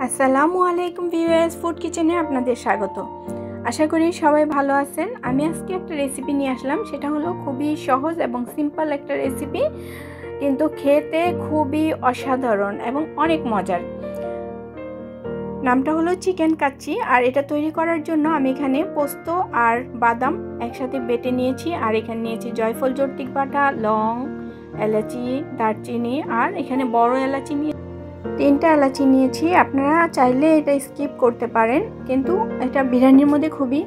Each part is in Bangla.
আসসালামু আলাইকুম ভিউয়ার্স, ফুড কিচেনে আপনাদের স্বাগত। আশা করি সবাই ভালো আছেন। আমি আজকে একটা রেসিপি নিয়ে আসলাম, সেটা হলো খুবই সহজ এবং সিম্পল একটা রেসিপি, কিন্তু খেতে খুবই অসাধারণ এবং অনেক মজার। নামটা হলো চিকেন কাচ্চি। আর এটা তৈরি করার জন্য আমি এখানে পোস্ত আর বাদাম একসাথে বেটে নিয়েছি, আর এখানে নিয়েছি জয়ফল জর্তিক বাটা, লং, এলাচি, দারচিনি, আর এখানে বড় এলাচি নিয়ে 3টা এলাচি নিয়েছি। আপনারা চাইলে এটা স্কিপ করতে পারেন, কিন্তু এটা বিরিয়ানির মধ্যে খুবই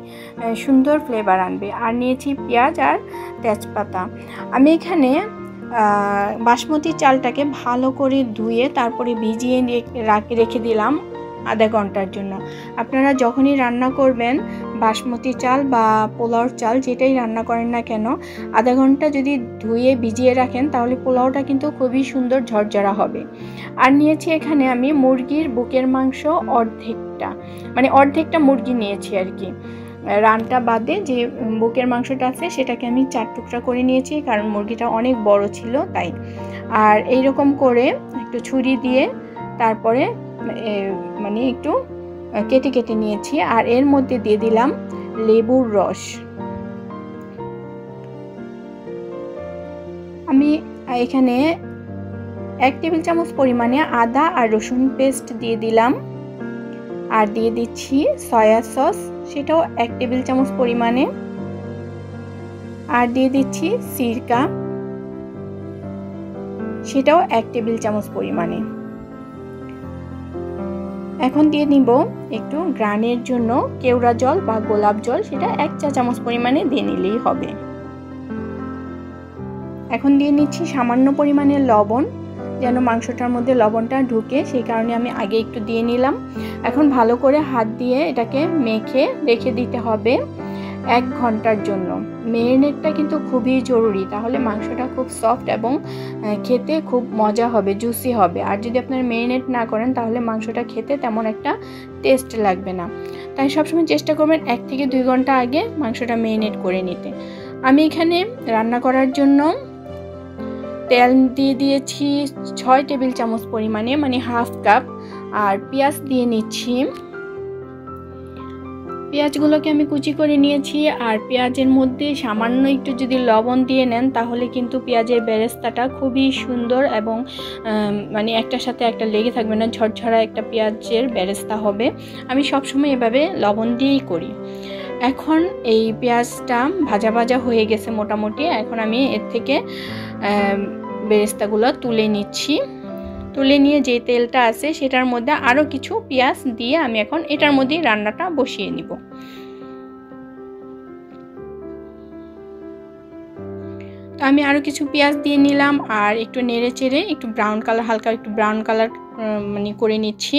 সুন্দর ফ্লেভার আনবে। আর নিয়েছি পেঁয়াজ আর তেজপাতা। আমি এখানে বাসমতি চালটাকে ভালো করে ধুয়ে তারপরে ভিজিয়ে রেখে দিলাম আধা ঘন্টার জন্য। আপনারা যখনই রান্না করবেন বাসমতি চাল বা পোলাওর চাল যেটাই রান্না করেন না কেন, আধা ঘন্টা যদি ধুয়ে ভিজিয়ে রাখেন তাহলে পোলাওটা কিন্তু খুবই সুন্দর ঝরঝরা হবে। আর নিয়েছি এখানে আমি মুরগির বুকের মাংস অর্ধেকটা মুরগি নিয়েছি আর কি। রানটা বাদে যে বুকের মাংসটা আছে সেটাকে আমি 4 টুকরা করে নিয়েছি, কারণ মুরগিটা অনেক বড় ছিল তাই। আর এইরকম করে একটু ছুরি দিয়ে তারপরে একটু কেটে কেটে নিয়েছি। আর এর মধ্যে দিয়ে দিলাম লেবুর রস। আমি এখানে 1 টেবিল চামচ পরিমাণে আদা আর রসুন পেস্ট দিয়ে দিলাম। আর দিয়ে দিচ্ছি সয়া সস, সেটাও 1 টেবিল চামচ পরিমাণে। আর দিয়ে দিচ্ছি সিরকা, সেটাও 1 টেবিল চামচ পরিমাণে। এখন দিয়ে নিব একটু গ্রানের জন্য কেওড়া জল বা গোলাপ জল, সেটা 1 চা চামচ পরিমাণে দিয়ে নিলেই হবে। এখন দিয়ে নিচ্ছি সামান্য পরিমাণে লবণ, যেন মাংসটার মধ্যে লবণটা ঢুকে, সেই কারণে আমি আগে একটু দিয়ে নিলাম। এখন ভালো করে হাত দিয়ে এটাকে মেখে রেখে দিতে হবে 1 ঘন্টার জন্য। ম্যারিনেটটা কিন্তু খুবই জরুরি, তাহলে মাংসটা খুব সফট এবং খেতে খুব মজা হবে, জুসি হবে। আর যদি আপনারা ম্যারিনেট না করেন তাহলে মাংসটা খেতে তেমন একটা টেস্ট লাগবে না। তাই সবসময় চেষ্টা করবেন 1 থেকে 2 ঘন্টা আগে মাংসটা ম্যারিনেট করে নিতে। আমি এখানে রান্না করার জন্য তেল দিয়ে দিয়েছি 6 টেবিল চামচ পরিমাণে, মানে হাফ কাপ। আর পেঁয়াজ দিয়ে নিচ্ছি। পেঁয়াজগুলোকে আমি কুচি করে নিয়েছি। আর পেঁয়াজের মধ্যে সামান্য একটু যদি লবণ দিয়ে নেন তাহলে কিন্তু পেঁয়াজের বেরেস্তাটা খুবই সুন্দর এবং একটার সাথে একটা লেগে থাকবে না, ঝরঝরা একটা পেঁয়াজের বেরেস্তা হবে। আমি সবসময় এভাবে লবণ দিয়েই করি। এখন এই পেঁয়াজটা ভাজা ভাজা হয়ে গেছে মোটামুটি। এখন আমি এর থেকে বেরেস্তাগুলো তুলে নিচ্ছি। তুলে নিয়ে যে তেলটা আছে সেটার মধ্যে আরও কিছু পেঁয়াজ দিয়ে আমি এখন এটার মধ্যেই রান্নাটা বসিয়ে নিব। তো আমি আরও কিছু পেঁয়াজ দিয়ে নিলাম আর একটু নেড়ে চেড়ে একটু ব্রাউন কালার, হালকা একটু ব্রাউন কালার করে নিচ্ছি।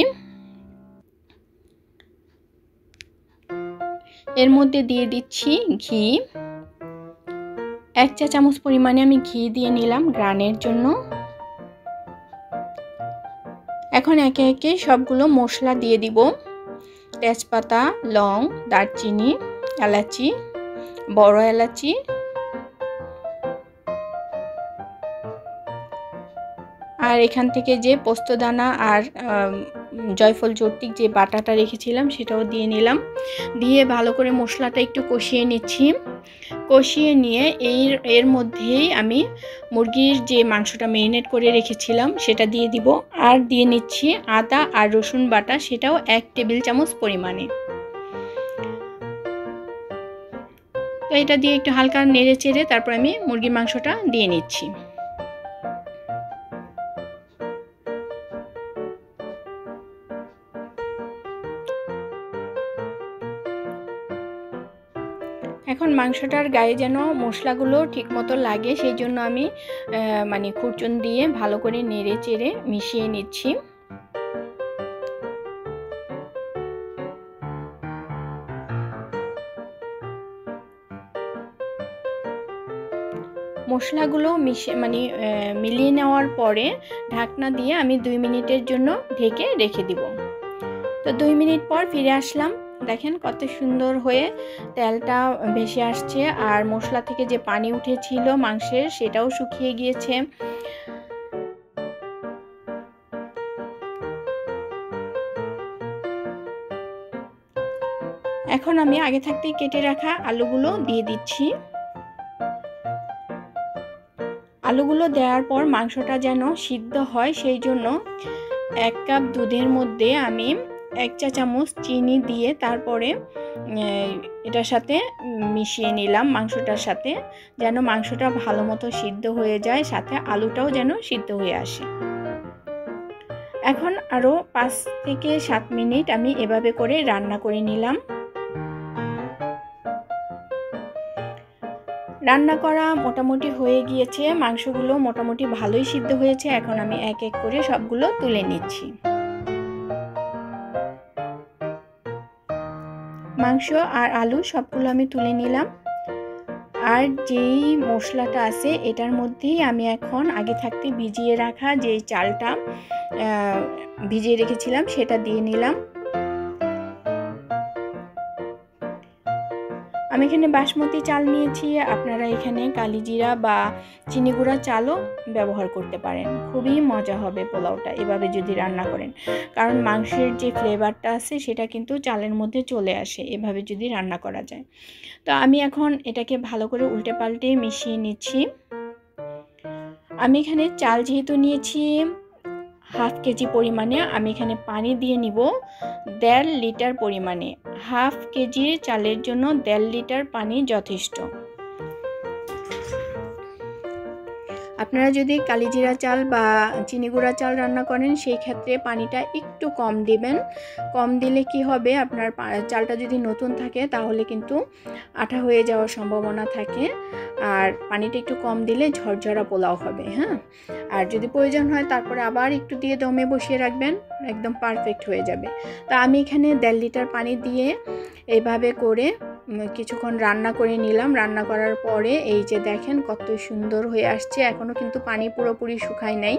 এর মধ্যে দিয়ে দিচ্ছি ঘি, 1 চা চামচ পরিমাণে আমি ঘি দিয়ে নিলাম গ্রানের জন্য। এখন একে একে সবগুলো মশলা দিয়ে দিব। তেজপাতা, লং, দারচিনি, এলাচি, বড় এলাচি, আর এখান থেকে যে পোস্তদানা আর জয়ফল জর্তিক যে বাটাটা রেখেছিলাম সেটাও দিয়ে নিলাম। দিয়ে ভালো করে মশলাটা একটু কষিয়ে নিচ্ছি। কষিয়ে নিয়ে এর মধ্যেই আমি মুরগির যে মাংসটা ম্যারিনেট করে রেখেছিলাম সেটা দিয়ে দিব। আর দিয়ে নিচ্ছি আদা আর রসুন বাটা, সেটাও 1 টেবিল চামচ পরিমাণে। তো এটা দিয়ে একটু হালকা নেড়ে চেড়ে তারপর আমি মুরগির মাংসটা দিয়ে নিচ্ছি। এখন মাংসটার গায়ে যেন মশলাগুলো ঠিকমতো লাগে, সেই জন্য আমি খুরচুন দিয়ে ভালো করে নেড়ে চেড়ে মিশিয়ে নিচ্ছি। মশলাগুলো মিলিয়ে নেওয়ার পরে ঢাকনা দিয়ে আমি 2 মিনিটের জন্য ঢেকে রেখে দিব। তো 2 মিনিট পর ফিরে আসলাম। দেখেন কত সুন্দর হয়ে তেলটা ভেসে আসছে, আর মশলা থেকে যে পানি উঠেছিল মাংসের সেটাও শুকিয়ে গিয়েছে। এখন আমি আগে থাকতেই কেটে রাখা আলুগুলো দিয়ে দিচ্ছি। আলুগুলো দেওয়ার পর মাংসটা যেন সিদ্ধ হয় সেই জন্য 1 কাপ দুধের মধ্যে আমি 1 চা চামচ চিনি দিয়ে তারপরে এটার সাথে মিশিয়ে নিলাম মাংসটার সাথে, যেন মাংসটা ভালো মতো সিদ্ধ হয়ে যায়, সাথে আলুটাও যেন সিদ্ধ হয়ে আসে। এখন আরও 5 থেকে 7 মিনিট আমি এভাবে করে রান্না করে নিলাম। রান্না করা মোটামুটি হয়ে গিয়েছে, মাংসগুলো মোটামুটি ভালোই সিদ্ধ হয়েছে। এখন আমি এক এক করে সবগুলো তুলে নিচ্ছি। মাংস আর আলু সবগুলো আমি তুলে নিলাম। আর যেই মশলাটা আছে এটার মধ্যেই আমি এখন আগে থাকতে ভিজিয়ে রাখা যেই চালটা ভিজিয়ে রেখেছিলাম সেটা দিয়ে নিলাম। আমি এখানে বাসমতি চাল নিয়েছি, আপনারা এখানে কালিজিরা বা চিনি গুঁড়া চালও ব্যবহার করতে পারেন। খুবই মজা হবে পোলাওটা এভাবে যদি রান্না করেন, কারণ মাংসের যে ফ্লেভারটা আছে সেটা কিন্তু চালের মধ্যে চলে আসে এভাবে যদি রান্না করা যায়। তো আমি এখন এটাকে ভালো করে উল্টে পাল্টে মিশিয়ে নিচ্ছি। আমি এখানে চাল যেহেতু নিয়েছি হাফ কেজি পরিমাণে, আমি এখানে পানি দিয়ে নিব 1.5 লিটার পরিমাণে। হাফ কেজির চালের জন্য 1.5 লিটার পানি যথেষ্ট। আপনারা যদি কালিজিরা চাল বা চিনি গুঁড়া চাল রান্না করেন সেই ক্ষেত্রে পানিটা একটু কম দিবেন। কম দিলে কি হবে, আপনার চালটা যদি নতুন থাকে তাহলে কিন্তু আঠা হয়ে যাওয়ার সম্ভাবনা থাকে, আর পানিটা একটু কম দিলে ঝরঝরা পোলাও হবে। হ্যাঁ, আর যদি প্রয়োজন হয় তারপরে আবার একটু দিয়ে দমে বসিয়ে রাখবেন, একদম পারফেক্ট হয়ে যাবে। তো আমি এখানে 1.5 লিটার পানি দিয়ে এইভাবে করে কিছুক্ষণ রান্না করে নিলাম। রান্না করার পরে এই যে দেখেন কত সুন্দর হয়ে আসছে, এখনও কিন্তু পানি পুরোপুরি শুকায় নাই।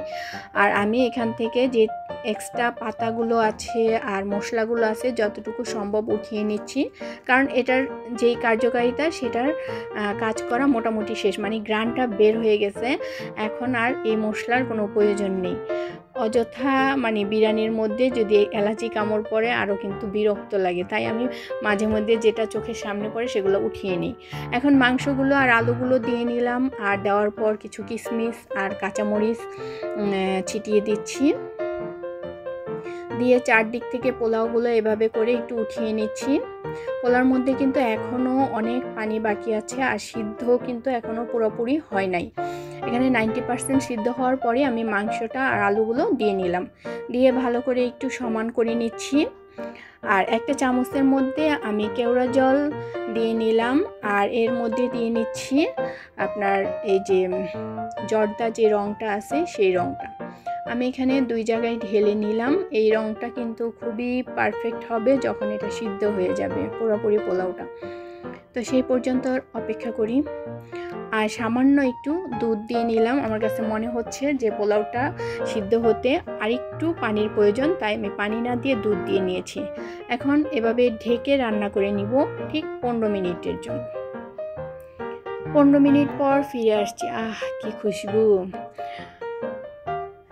আর আমি এখান থেকে যে এক্সট্রা পাতাগুলো আছে আর মশলাগুলো আছে যতটুকু সম্ভব উঠিয়ে নিচ্ছি, কারণ এটার যেই কার্যকারিতা সেটার কাজ করা মোটামুটি শেষ, মানে গ্রানটা বের হয়ে গেছে। এখন আর এই মশলার কোনো প্রয়োজন নেই। অযথা মানে বিরিয়ানির মধ্যে যদি এলাচি কামড় পড়ে আরও কিন্তু বিরক্ত লাগে, তাই আমি মাঝে মধ্যে যেটা চোখের সামনে পড়ে সেগুলো উঠিয়ে নিই। এখন মাংসগুলো আর আলুগুলো দিয়ে নিলাম, আর দেওয়ার পর কিছু কিশমিশ আর কাঁচামরিচ ছিটিয়ে দিচ্ছি। দিয়ে চারদিক থেকে পোলাওগুলো এভাবে করে একটু উঠিয়ে নিচ্ছি। পোলাওর মধ্যে কিন্তু এখনও অনেক পানি বাকি আছে, আর সিদ্ধ কিন্তু এখনও পুরোপুরি হয় নাই। এখানে 90% সিদ্ধ হওয়ার পরে আমি মাংসটা আর আলুগুলো দিয়ে নিলাম, দিয়ে ভালো করে একটু সমান করে নিচ্ছি। আর একটা চামচের মধ্যে আমি কেওড়া জল দিয়ে নিলাম, আর এর মধ্যে দিয়ে নিচ্ছি আপনার এই যে জর্দা যে রঙটা আছে সেই রঙটা। আমি এখানে 2 জায়গায় ঢেলে নিলাম। এই রঙটা কিন্তু খুবই পারফেক্ট হবে যখন এটা সিদ্ধ হয়ে যাবে পুরোপুরি পোলাওটা। তো সেই পর্যন্ত অপেক্ষা করি। আর সামান্য একটু দুধ দিয়ে নিলাম, আমার কাছে মনে হচ্ছে যে পোলাওটা সিদ্ধ হতে আরেকটু পানির প্রয়োজন, তাই আমি পানি না দিয়ে দুধ দিয়ে নিয়েছি। এখন এভাবে ঢেকে রান্না করে নিব ঠিক 15 মিনিটের জন্য। 15 মিনিট পর ফিরে আসছি। কি খুশবু!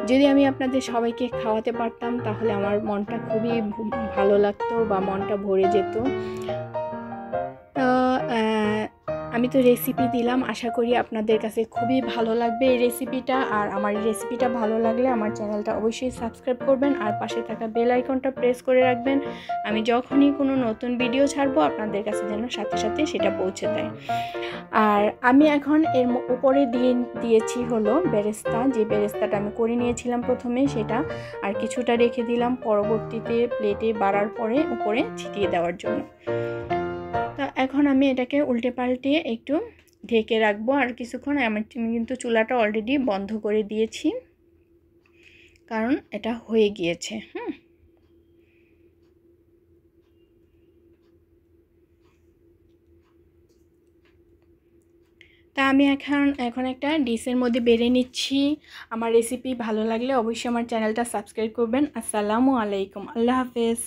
যদি আমি আপনাদের সবাইকে খাওয়াতে পারতাম তাহলে আমার মনটা খুবই ভালো লাগতো বা মনটা ভরে যেত। আমি তো রেসিপি দিলাম, আশা করি আপনাদের কাছে খুবই ভালো লাগবে এই রেসিপিটা। আর আমার এই রেসিপিটা ভালো লাগলে আমার চ্যানেলটা অবশ্যই সাবস্ক্রাইব করবেন, আর পাশে থাকা বেল আইকনটা প্রেস করে রাখবেন। আমি যখনই কোনো নতুন ভিডিও ছাড়বো আপনাদের কাছে যেন সাথে সাথে সেটা পৌঁছে দেয়। আর আমি এখন এর উপরে দিয়েছি হলো বেরেস্তা, যে বেরেস্তাটা আমি করে নিয়েছিলাম প্রথমে সেটা, আর কিছুটা রেখে দিলাম পরবর্তীতে প্লেটে বাড়ার পরে উপরে ছিটিয়ে দেওয়ার জন্য। তা এখন আমি এটাকে উল্টে পাল্টে একটু ঢেকে রাখবো আর কিছুক্ষণ। আমি কিন্তু চুলাটা অলরেডি বন্ধ করে দিয়েছি, কারণ এটা হয়ে গিয়েছে। তা আমি এখন একটা ডিশের মধ্যে বেড়ে নিচ্ছি। আমার রেসিপি ভালো লাগলে অবশ্যই আমার চ্যানেলটা সাবস্ক্রাইব করবেন। আসসালামু আলাইকুম, আল্লাহ হাফেজ।